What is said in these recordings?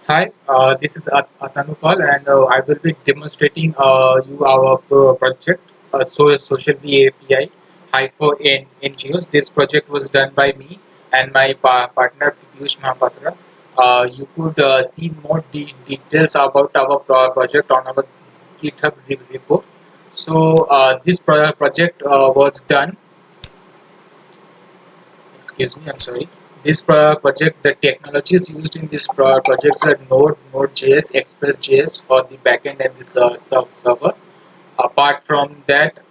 Hi, this is AttainU and I will be demonstrating you our project, SocialBee API, Hive for NGOs. This project was done by me and my partner Piyush Mahapatra. You could see more details about our project on our GitHub repo. So this project was done. Excuse me, I'm sorry. This project, the technologies used in this project are Node.js, Express.js for the backend and the server. Apart from that,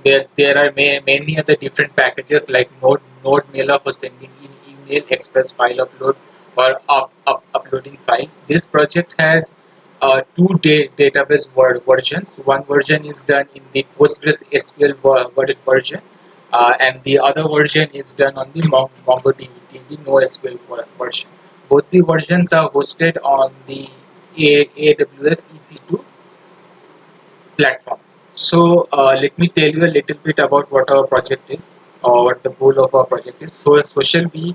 there are many other different packages like Node Mailer for sending in email, Express file upload, or uploading files. This project has two database versions. One version is done in the Postgres SQL version, and the other version is done on the MongoDB NoSQL version. Both the versions are hosted on the AWS EC2 platform. So let me tell you a little bit about what our project is, or what the goal of our project is. So SocialBee.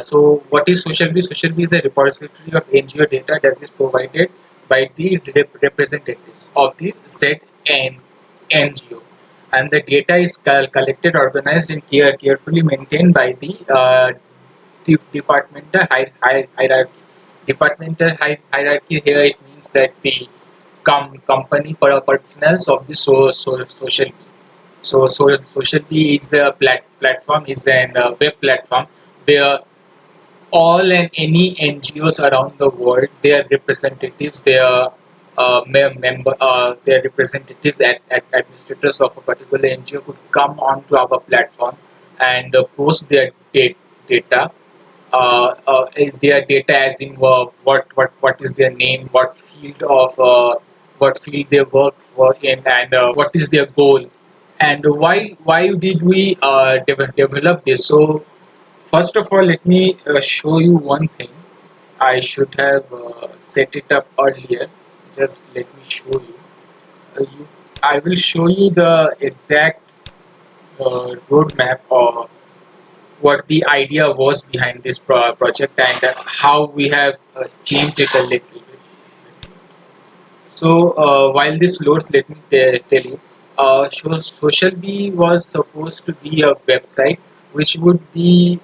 So what is SocialBee? SocialBee is a repository of NGO data that is provided by the representatives of the said NGO, and the data is collected, organized, and carefully maintained by the departmental hierarchy. Departmental hierarchy here, it means that the company personnel of the social bee. So social bee is a platform, is an web platform where all and any NGOs around the world, their representatives, their representatives at administrators of a particular NGO could come onto our platform and post their data, their data as in what is their name, what field they work for in, and what is their goal, and why did we develop this. So first of all, let me show you one thing. I should have set it up earlier. Just let me show you. I will show you the exact roadmap, or what the idea was behind this project, and how we have changed it a little bit. So while this loads, let me tell you, SocialBee was supposed to be a website which would be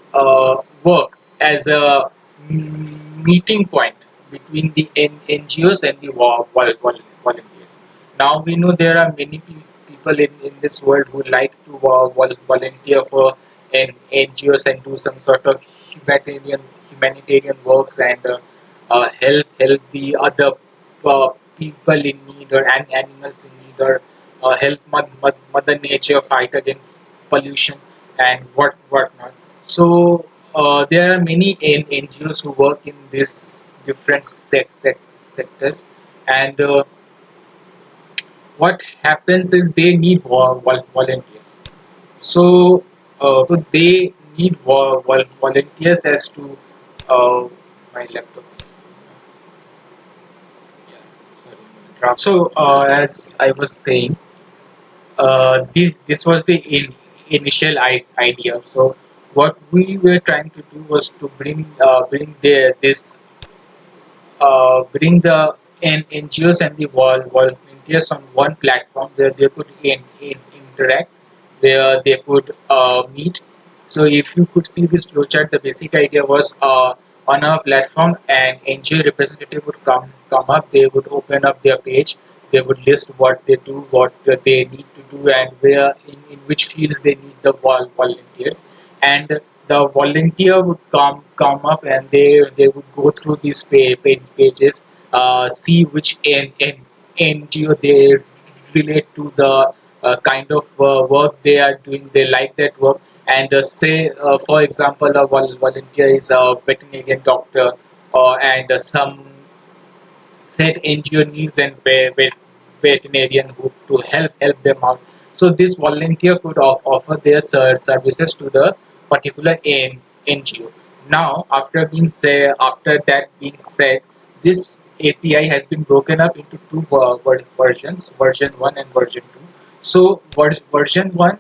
work as a meeting point between the NGOs and the volunteers. Now we know there are many people in this world who like to volunteer for NGOs and do some sort of humanitarian works, and help the other uh, people in need, or animals in need, or help Mother Nature fight against pollution and whatnot. So there are many NGOs who work in this different sectors, and what happens is they need volunteers. So they need volunteers as to my laptop. Yeah, sorry. So as I was saying, this was the initial idea. So what we were trying to do was to bring the NGOs and the volunteers on one platform where they could interact, where they could meet. So if you could see this flowchart, the basic idea was, on our platform, an NGO representative would come up. They would open up their page. They would list what they do, what they need to do, and in which fields they need the volunteers. And the volunteer would come up, and they would go through these pages, see which NGO they relate to, the kind of work they are doing, they like that work, and say, for example, a volunteer is a veterinarian doctor, and some said NGO needs an veterinarian who to help them out. So this volunteer could offer their services to the particular NGO. Now, after that being said, this API has been broken up into two versions, version 1 and version 2. So version 1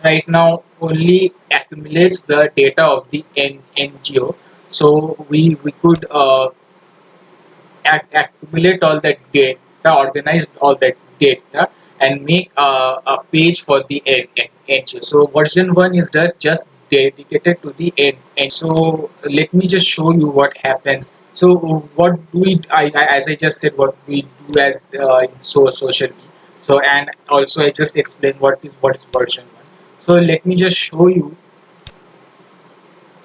right now only accumulates the data of the NGO. So we could accumulate all that data, organize all that data, and make a page for the NGO. So version 1 is just dedicated to the So let me just show you what happens. So what do we, as I just said, what we do as in SocialBee. So and also I just explained what is version 1. So let me just show you.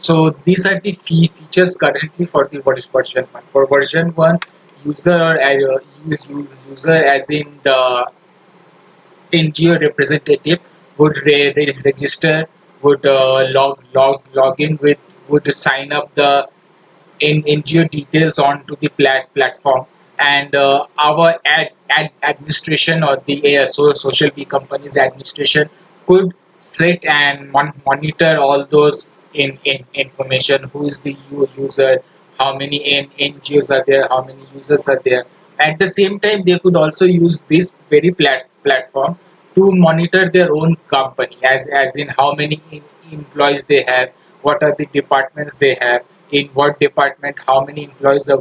So these are the features currently for the version 1. For version 1, user or user as in the NGO representative would register, would log in with, would sign up the NGO details onto the platform, and our administration or the SocialBee company's administration could sit and monitor all those information. Who is the user? How many NGOs are there? How many users are there? At the same time, they could also use this very platform to monitor their own company, as in how many employees they have, what are the departments they have, in what department how many employees are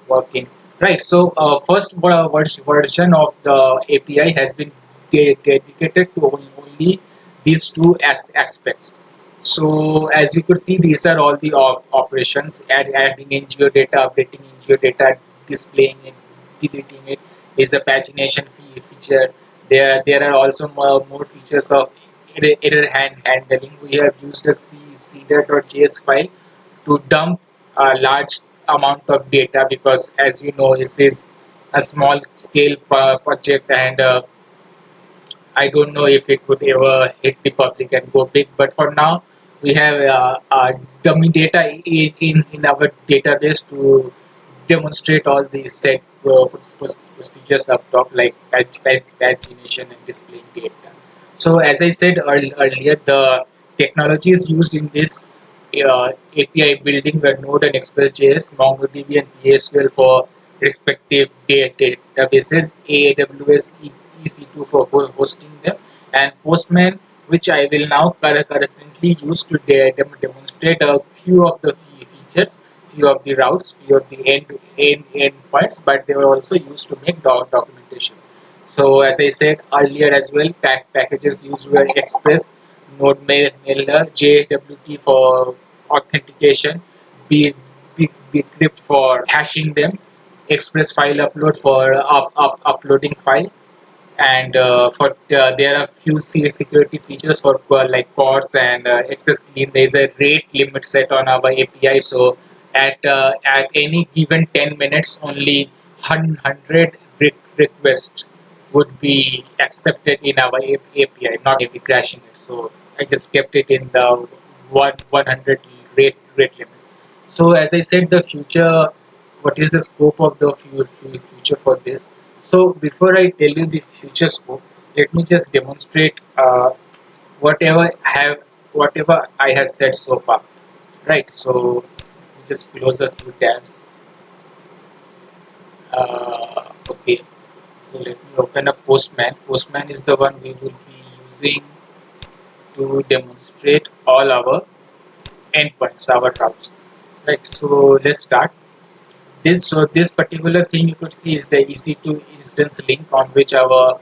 working, right? So first version of the API has been dedicated to only these two aspects. So as you could see, these are all the operations: adding NGO data, updating NGO data, displaying it, deleting it. Is a pagination feature. There are also more features of error handling. We have used a cdar.js file to dump a large amount of data, because as you know, this is a small scale project, and I don't know if it would ever hit the public and go big. But for now, we have dummy data in our database to demonstrate all these set procedures up top, like pagination and displaying data. So as I said earlier, the technologies used in this API building were Node and Express.js, MongoDB and PSQL for respective databases, AWS EC2 for hosting them, and Postman, which I will now currently use to demonstrate a few of the features, few of the routes, few of the end points, but they were also used to make documentation. So as I said earlier as well, packages used were Express, Node Mailer, JWT for authentication, Bcrypt for hashing them, Express file upload for uploading file, and for there are few security features for like ports and access clean. There is a rate limit set on our API, so at any given 10 minutes, only 100 requests would be accepted in our API, not be crashing it. So I just kept it in the 100 rate limit. So as I said, the future, what is the scope of the future for this? So before I tell you the future scope, let me just demonstrate whatever have whatever I have said so far. Right. So just close a few tabs. Okay. So let me open up Postman. Postman is the one we will be using to demonstrate all our endpoints, our routes. Right. So let's start. This particular thing you could see is the EC2 instance link on which our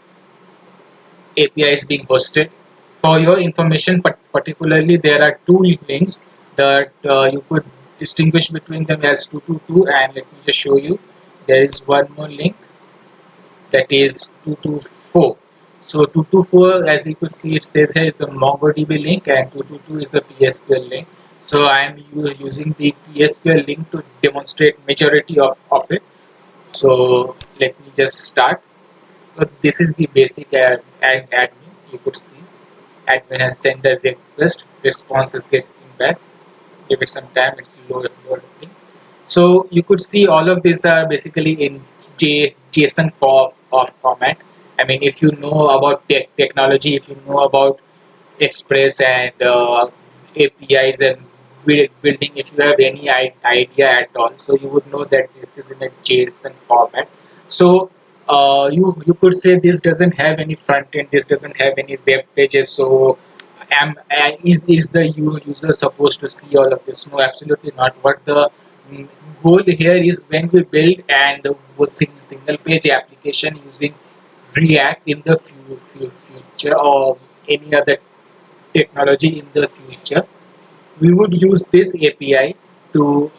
API is being hosted. For your information, particularly, there are two links that you could distinguish between them as 222, and let me just show you. There is one more link, that is 224. So 224, as you could see, it says here is the MongoDB link, and 222 is the PSQL link. So I am using the PSQL link to demonstrate majority of it. So let me just start. So this is the basic admin. You could see admin has sent a request, response is getting back. Give it some time, it's loading. So you could see all of these are basically in JSON format. I mean, if you know about technology, if you know about Express and APIs and building, if you have any idea at all, so you would know that this is in a JSON format. So you could say this doesn't have any front end, this doesn't have any web pages. So is the user supposed to see all of this? No, absolutely not. What the mm, goal here is, when we build and single page application using React in the future, or any other technology in the future, we would use this API to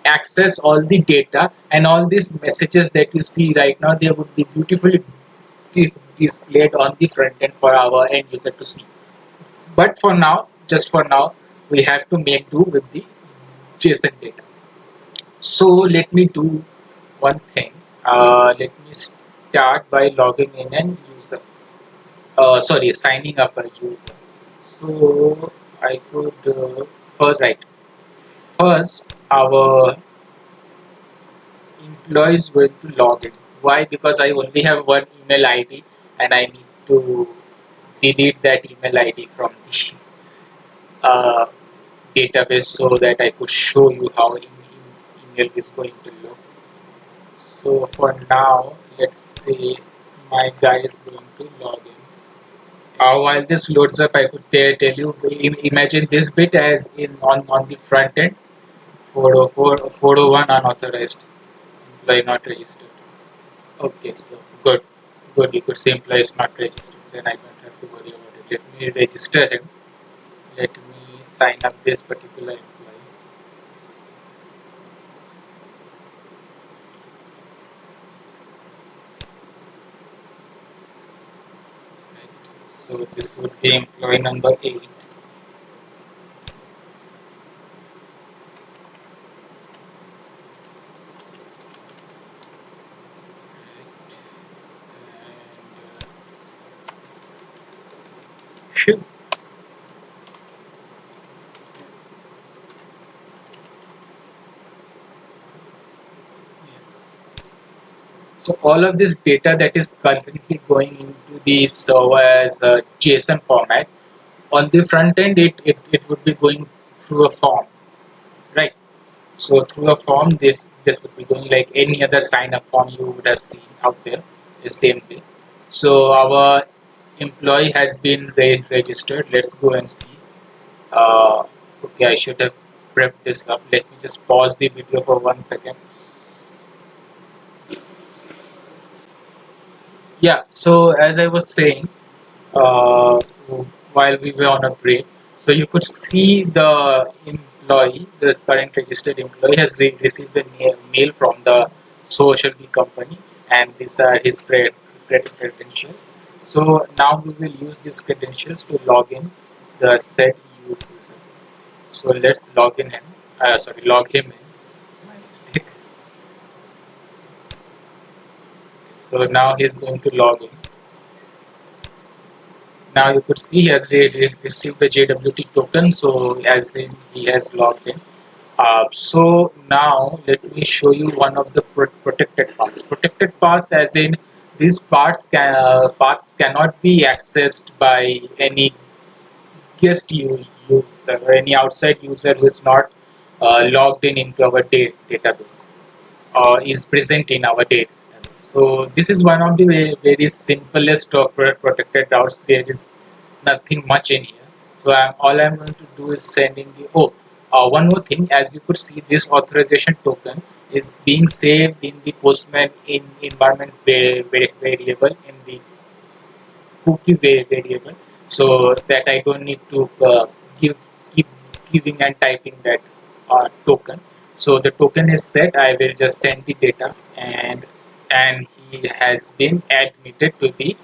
access all the data, and all these messages that you see right now, they would be beautifully displayed on the front end for our end user to see. But for now, just for now, we have to make do with the JSON data. So let me do one thing. Let me start by logging in an user. Sorry, signing up a user. So I could first our employee is going to log in. Why? Because I only have one email ID, and I need to delete that email ID from the uh, database, so that I could show you how email is going to look. So for now, let's say my guy is going to log in. While this loads up, I could tell you, imagine this bit as in on the front end, 401 unauthorized, employee not registered. Okay, so good, good. You could say employee is not registered. Then I don't have to worry about it. Let me register him. Let me sign up this particular employee. Right. So this would be employee number 8. And so all of this data that is currently going into the server as a JSON format, on the front end, it would be going through a form, right? So through a form, this would be going like any other sign up form you would have seen out there, the same way. So our employee has been registered. Let's go and see. Okay, I should have prepped this up. Let me just pause the video for 1 second. Yeah, so as I was saying, uh, while we were on a break, so you could see the employee, the current registered employee, has received a mail from the SocialBee company, and these are his credit credentials. So now we will use these credentials to log in the said user. So let's log him in. My mistake. So now he's going to log in. Now you could see he has received the JWT token, so as in he has logged in. So now let me show you one of the protected paths. Protected paths, as in these paths cannot be accessed by any guest user or any outside user who is not logged in into our database, is present in our data. So this is one of the very simplest of protected routes. There is nothing much in here. So all I'm going to do is sending the one more thing. As you could see, this authorization token is being saved in the Postman in environment variable, in the cookie variable, so that I don't need to give keep giving and typing that token. So the token is set. I will just send the data, and he has been admitted to the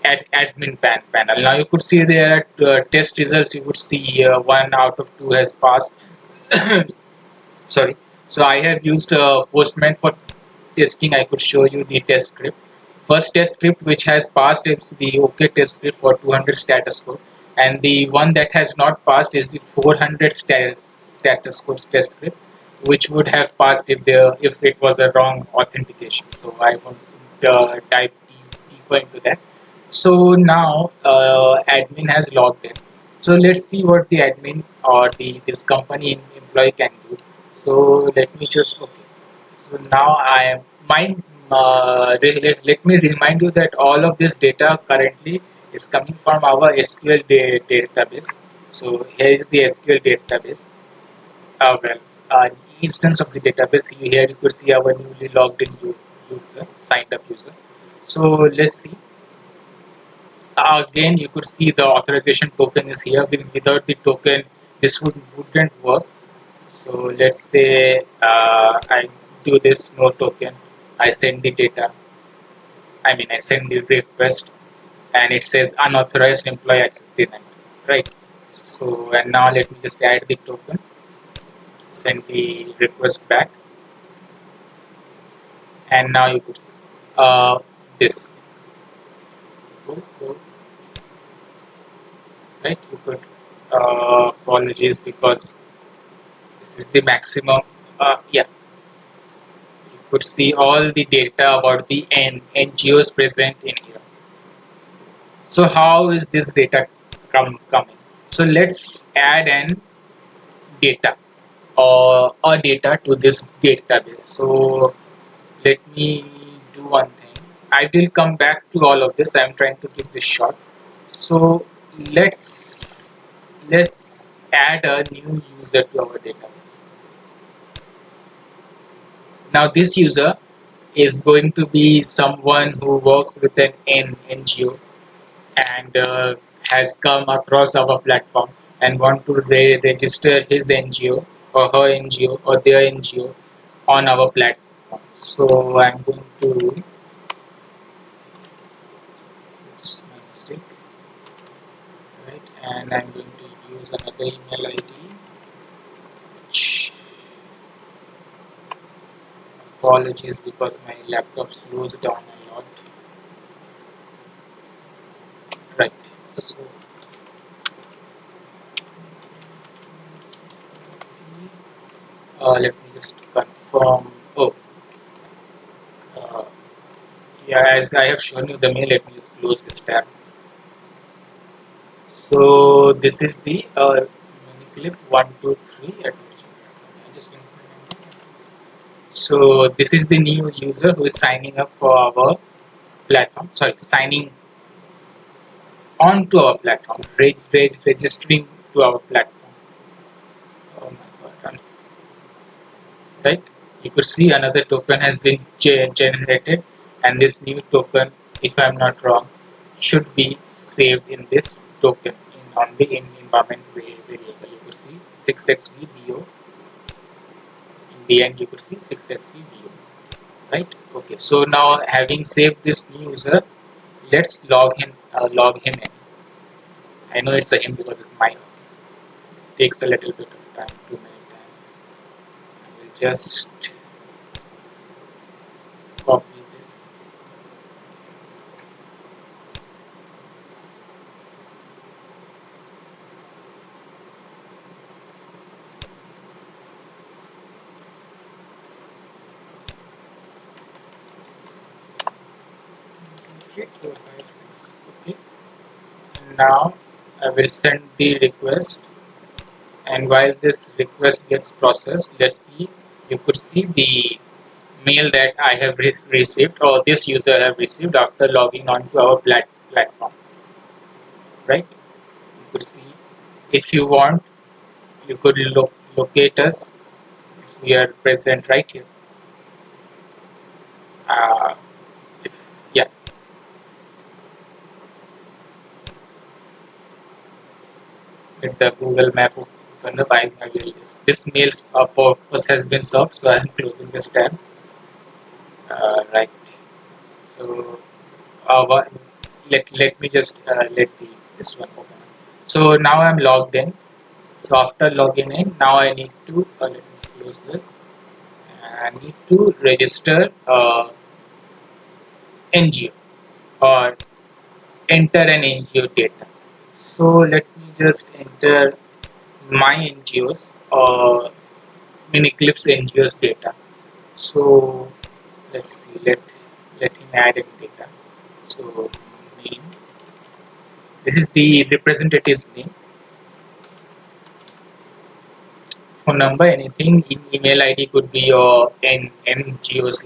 admin panel. Now you could see there are test results. You would see 1 out of 2 has passed. Sorry. So I have used Postman for testing. I could show you the test script. First test script which has passed is the OK test script for 200 status code, and the one that has not passed is the 400 status code test script, which would have passed if it was a wrong authentication. So I won't dive deeper into that. So now admin has logged in. So let's see what the admin or the this company employee can do. So let me just okay. So now I am let me remind you that all of this data currently is coming from our SQL database. So here is the SQL database. Well, instance of the database. Here you could see our newly logged in user, signed up user. So let's see. Again, you could see the authorization token is here. Without the token, this wouldn't work. So let's say I do this no token. I send the data. I send the request, and it says unauthorized employee access denied. Right. So and now let me just add the token. Send the request back, and now you could see this. Right. You could apologies because this is the maximum. Yeah. You could see all the data about the NGOs present in here. So how is this data coming? So let's add an data or a data to this database. So let me do one thing. I will come back to all of this. I am trying to keep this short. So let's let's add a new user to our database. Now this user is going to be someone who works with an NGO and has come across our platform and want to register his NGO or her NGO or their NGO on our platform. So I'm going to, oops, my mistake, right? And I'm going to use another email ID. Apologies because my laptop slows down a lot. Right. So let me just confirm. Oh, uh, yeah, as I have shown you the mail, let me just close this tab. So this is the mini clip 123 at which I just so this is the new user who is signing up for our platform. Sorry, signing on to our platform, registering to our platform. Oh my god! Right? You could see another token has been generated, and this new token, if I'm not wrong, should be saved in this token on the environment variable. You could see 6xvbo. In the end, you could see 6xvbo. Right? Okay. So now, having saved this new user, let's log him in. I know it's a him because it's mine. It takes a little bit of time, too many times. I will just copy this. Okay, 4, 5, 6. Okay. Now I will send the request, and while this request gets processed, let's see. You could see the mail that I have received or this user have received after logging on to our platform. Right? You could see. If you want, you could locate us. We are present right here. Uh, if, yeah. With the Google map open up, I will. This mail's purpose has been solved, so I am closing this tab. Right. So let me just let this one open. So now I'm logged in. So after logging in, now I need to let me close this. I need to register NGO or enter an NGO data. So let me just enter my NGOs or Miniclips NGOs data. So let's see. Let him add in data. So name. This is the representative's name. Phone number, anything. Email ID could be your NGO's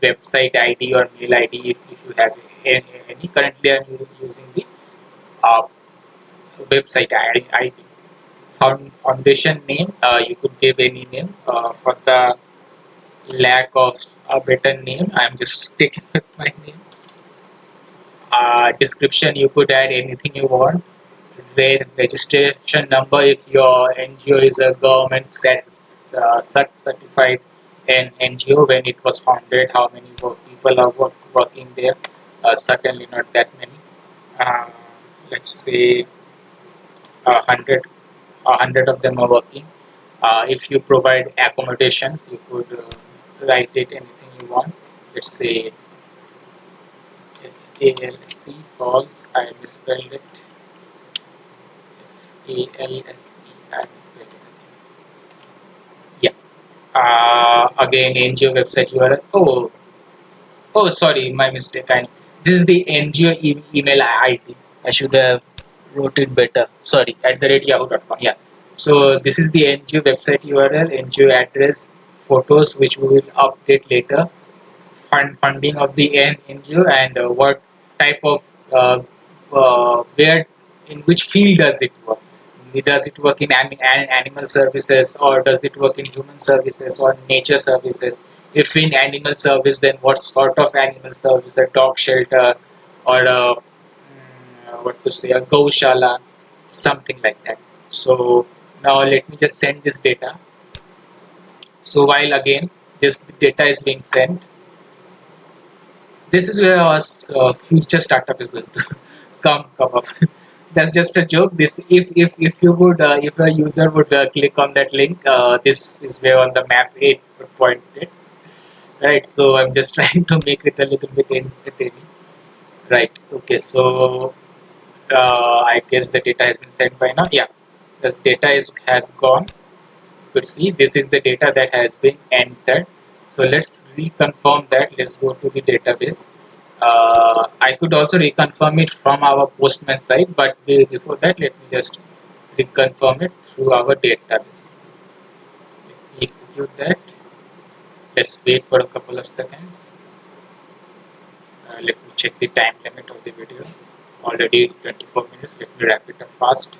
website ID or mail ID if you have any. Currently I'm using the uh, website ID. Foundation name, you could give any name. For the lack of a better name, I'm just sticking with my name. Description, you could add anything you want. Registration number, if your NGO is a government certified NGO, when it was founded, how many people are working there. Certainly not that many. uh, let's say 100 of them are working. If you provide accommodations, you could write it anything you want. Let's say FALC false, I misspelled it. FALSE, I misspelled it again. Yeah. Again, NGO website URL. Oh, sorry, my mistake. This is the NGO email ID. I should have wrote it better. Sorry, @yahoo.com. Yeah. So this is the NGO website URL, NGO address, photos, which we will update later. Funding of the NGO, and what type of where, in which field does it work? Does it work in animal services, or does it work in human services or nature services? If in animal service, then what sort of animal service? A dog shelter, or what to say, a gaushala, something like that. So now let me just send this data. So while again this data is being sent, this is where our future startup is going to come up. That's just a joke. This, if you would, if a user would click on that link, this is where on the map it would point it. Right. So I'm just trying to make it a little bit entertaining. Right. Okay. So I guess the data has been sent by now. Yeah. This data has gone. You could see this is the data that has been entered. So let's reconfirm that. Let's go to the database. I could also reconfirm it from our Postman site, but before that, let me just reconfirm it through our database. Let me execute that. Let's wait for a couple of seconds. Let me check the time limit of the video. Already 24 minutes. Let me wrap it up fast.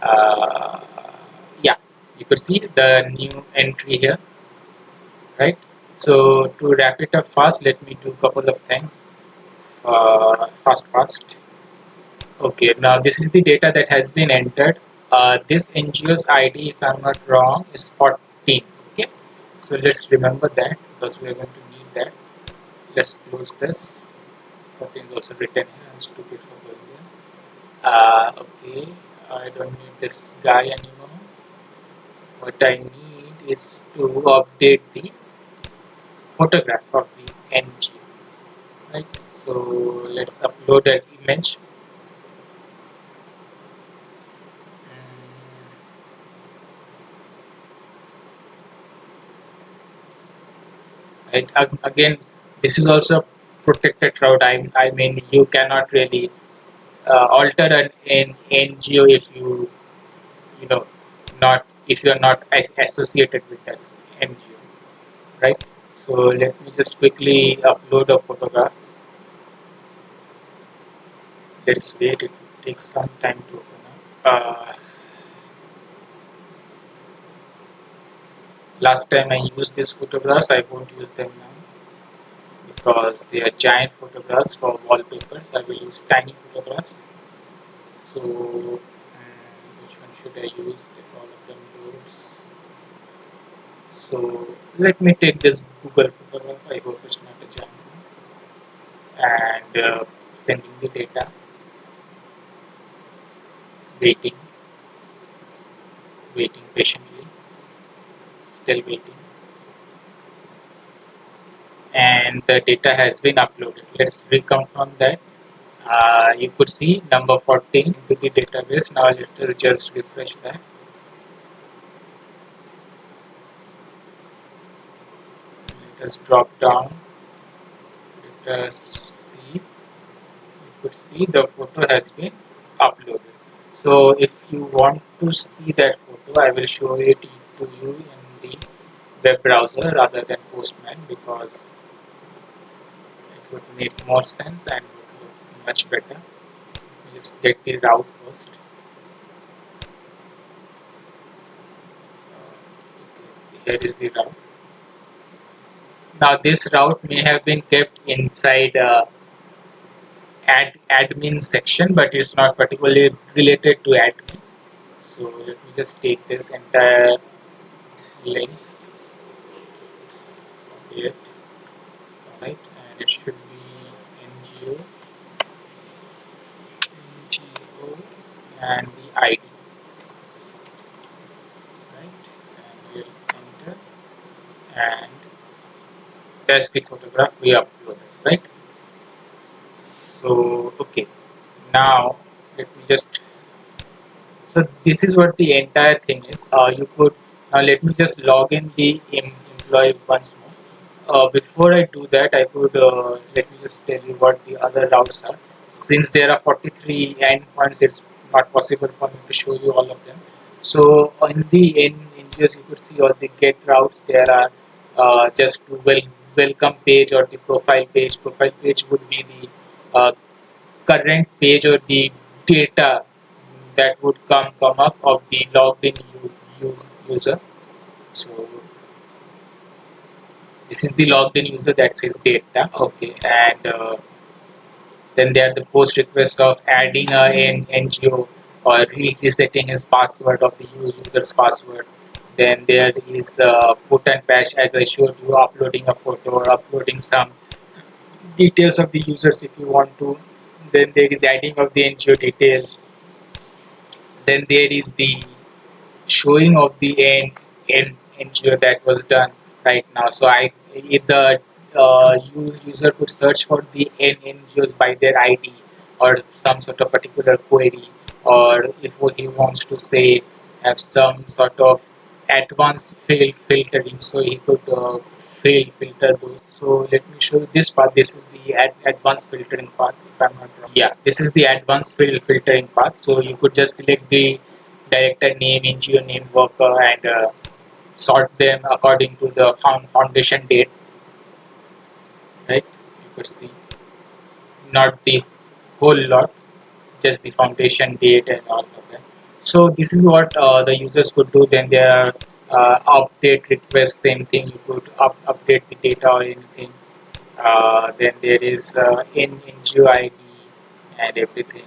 Uh, yeah, you could see the new entry here, right? So to wrap it up fast, let me do a couple of things. Fast. Okay, now this is the data that has been entered. This NGO's ID, if I'm not wrong, is 14. Okay, so let's remember that because we are going to need that. Let's close this. 14 is also written here. I'm stupid for going there. Okay, I don't need this guy anymore. What I need is to update the photograph of the NGO. Right, so let's upload an image. Right, again, this is also a protected route. I mean, you cannot really alter an NGO if you know not, if you are not associated with that NGO, right? So let me just quickly upload a photograph. Let's wait, it takes some time to open up. Last time I used these photographs, I won't use them now because they are giant photographs for wallpapers. I will use tiny photographs. So which one should I use if all of them loads? So let me take this Google photograph. I hope it's not a giant one. And sending the data, waiting, waiting patiently, still waiting, and the data has been uploaded. Let's reconfirm that. You could see number 14 into the database. Now let us just refresh that. Let us drop down. Let us see. You could see the photo has been uploaded. So if you want to see that photo, I will show it to you in the web browser rather than Postman, because would make more sense and would look much better. Just get the route first. Okay, here is the route. Now this route may have been kept inside admin section, but it's not particularly related to admin. So let me just take this entire link here, right? And it should be NGO, NGO, and the ID, right? And we'll enter, and that's the photograph we uploaded, right? So okay, now let me just. So this is what the entire thing is. You could now let me just log in the employee once more. Before I do that, I could let me just tell you what the other routes are. Since there are 43 endpoints, it's not possible for me to show you all of them. So in the NGOs, you could see all the get routes. There are just welcome page or the profile page. Profile page would be the current page or the data that would come up of the logged in user. So this is the logged in user, that's his data. Okay, and then there are the post requests of adding an NGO or resetting his password of the user's password. Then there is put and patch, as I showed you, uploading a photo or uploading some details of the users if you want to. Then there is adding of the NGO details. Then there is the showing of the NGO that was done right now. So if the user could search for the NGOs by their ID or some sort of particular query, or if he wants to say have some sort of advanced filtering, so he could filter those. So let me show you this part. This is the advanced filtering path, if I'm not wrong. Yeah, this is the advanced filtering path. So you could just select the director name, NGO name, worker, and sort them according to the foundation date, right? You could see not the whole lot, just the foundation date and all of that. So this is what the users could do. Then there are update requests, same thing. You could update the data or anything. Then there is NGO ID and everything.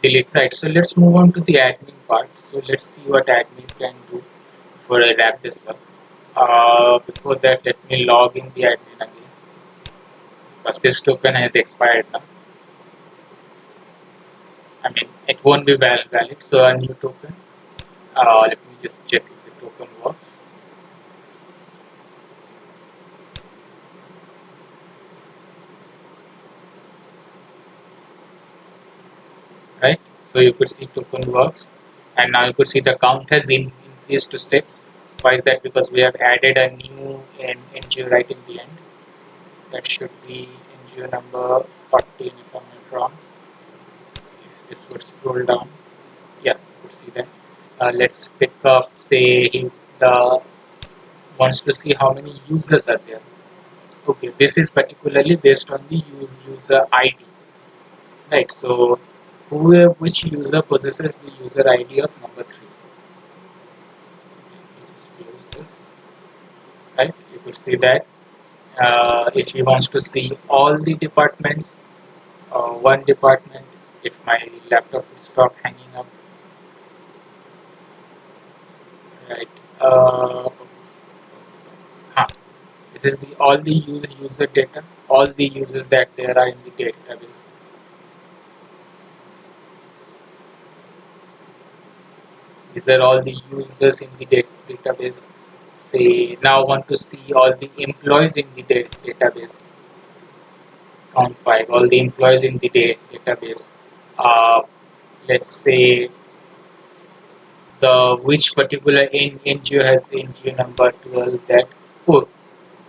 Delete, right? So let's move on to the admin part. So let's see what admin can do before I wrap this up. Before that, let me log in the admin again, because this token has expired now. I mean, it won't be valid, so a new token. Let me just check if the token works. Right, so you could see token works, and now you could see the count has increased to 6. Why is that? Because we have added a new NGO right in the end. That should be NGO number 14, if I'm not wrong. If this would scroll down, yeah, you could see that. Let's pick up, say, he wants to see how many users are there. Okay, this is particularly based on the user ID, right? So, which user possesses the user ID of number 3? Let me just close this, right? You could see that if he wants to see all the departments, one department, if my laptop will stop hanging up, right? Huh. This is the all the user data, all the users that there are in the database. These are all the users in the database. Say now want to see all the employees in the database. Count 5. All the employees in the database. Uh, let's say the which particular NGO has NGO number 12. That, oh,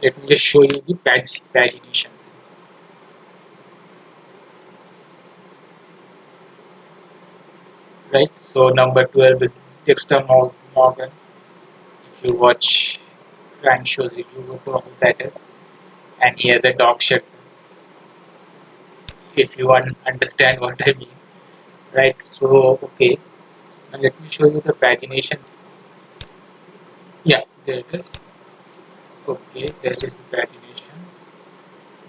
let me just show you the pagination. Right. So number 12 is Dexter Morgan. If you watch crime shows, if you know who that is. and he has a dog shelter, if you understand what I mean, right? So, okay, now let me show you the pagination. Yeah, there it is. Okay, this is the pagination.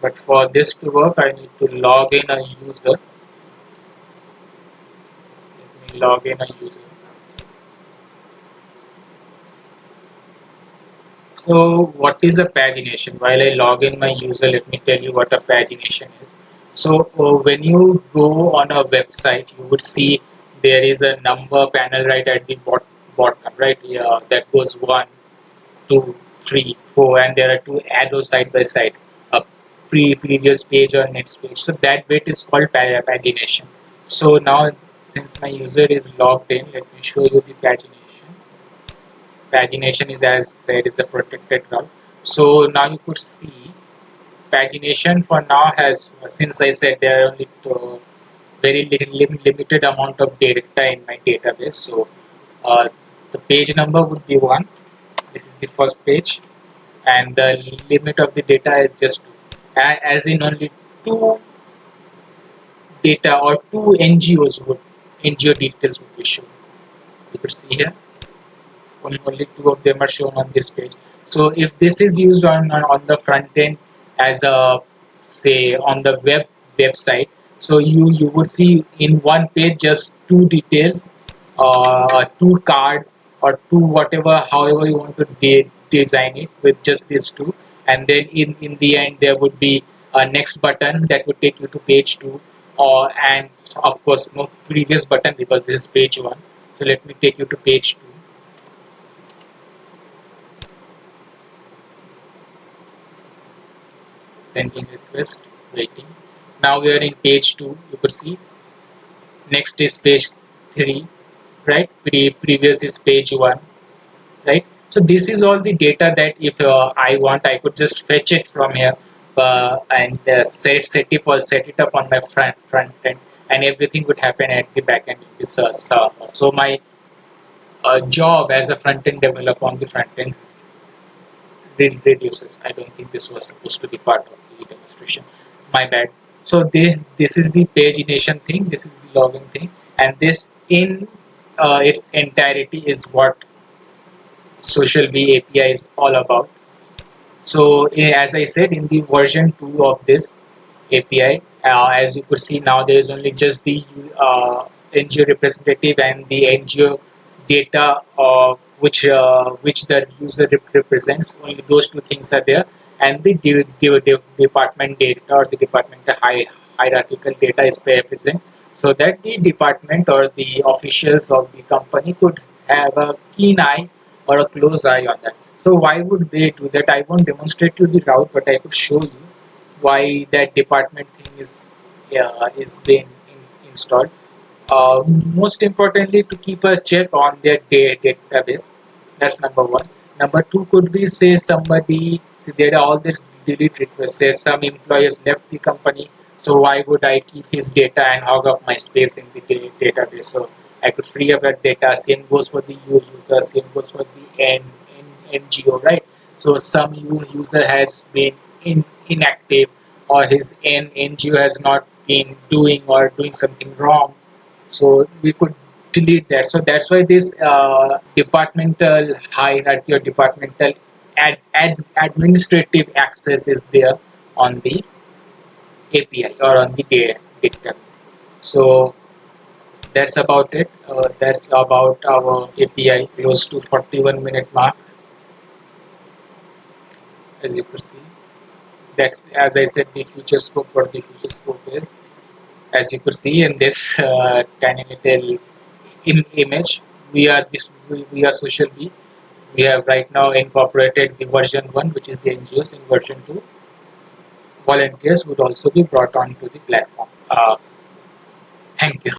But for this to work, I need to log in a user. Let me log in a user. So what is a pagination? While I log in my user, let me tell you what a pagination is. So when you go on a website, you would see there is a number panel right at the bottom, right? Yeah, that goes 1, 2, 3, 4, and there are two arrows side by side, a previous page or next page. So that bit is called pagination. So now, since my user is logged in, let me show you the pagination. Pagination is, as said, is a protected route. So now you could see pagination for now has, since I said there are only very limited amount of data in my database. So the page number would be 1. This is the first page, and the limit of the data is just 2. As in only 2 data or 2 NGO details would be shown. You could see here only 2 of them are shown on this page. So if this is used on the front end as a, say, on the website, so you would see in one page just 2 details, 2 cards, or 2 whatever, however you want to design it with just these 2, and then in the end there would be a next button that would take you to page 2, or and of course no previous button because this is page 1. So let me take you to page 2. Sending request, waiting. Now we are in page 2. You could see next is page 3, right? Previous is page 1, right? So this is all the data that if I want, I could just fetch it from here, and set it up on my front end, and everything would happen at the back end of this server. So my job as a front end developer on the front end reduces. I don't think this was supposed to be part of the demonstration. My bad. So this is the pagination thing. This is the login thing, and this in its entirety is what SocialBee API is all about. So as I said, in the version 2 of this API, as you could see now, there is only just the NGO representative and the NGO data, which the user represents. Only those 2 things are there, and the department data or the departmental hierarchical data is present, so that the department or the officials of the company could have a keen eye or a close eye on that. So why would they do that? I won't demonstrate you the route, but I could show you why that department thing is being installed. Most importantly, to keep a check on their database. That's number 1. Number 2 could be, say, somebody, see, there are all these delete requests. Say some employee has left the company, so why would I keep his data and hog up my space in the database? So I could free up that data. Same goes for the user. Same goes for the NGO, right? So some user has been inactive, or his NGO has not been doing something wrong, so we could delete that. So that's why this departmental hierarchy or departmental administrative access is there on the API or on the database. So that's about it. That's about our API. Close to 41-minute mark, as you could see. That's, as I said, the future scope. What the future scope is, as you could see in this tiny little image, we are SocialBee. We have right now incorporated the version 1, which is the NGOs. In version 2, volunteers would also be brought onto the platform. Thank you.